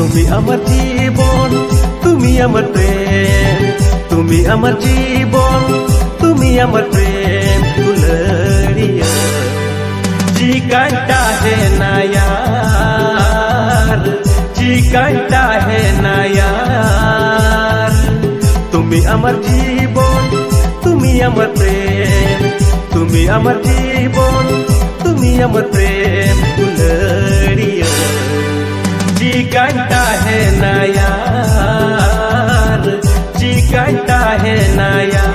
তুমি আমার জীবন, তুমি আমার প্রেম, তুমি আমার জীবন, তুমি আমার प्रेम दुलड़िया। जी कांटा है ना यार, जी कांटा है ना यार, তুমি আমার জীবন, তুমি আমার প্রেম, তুমি আমার জীবন, তুমি আমার प्रेम दुलड़िया। जी कांटा है ना यार, जी कांटा है ना यार।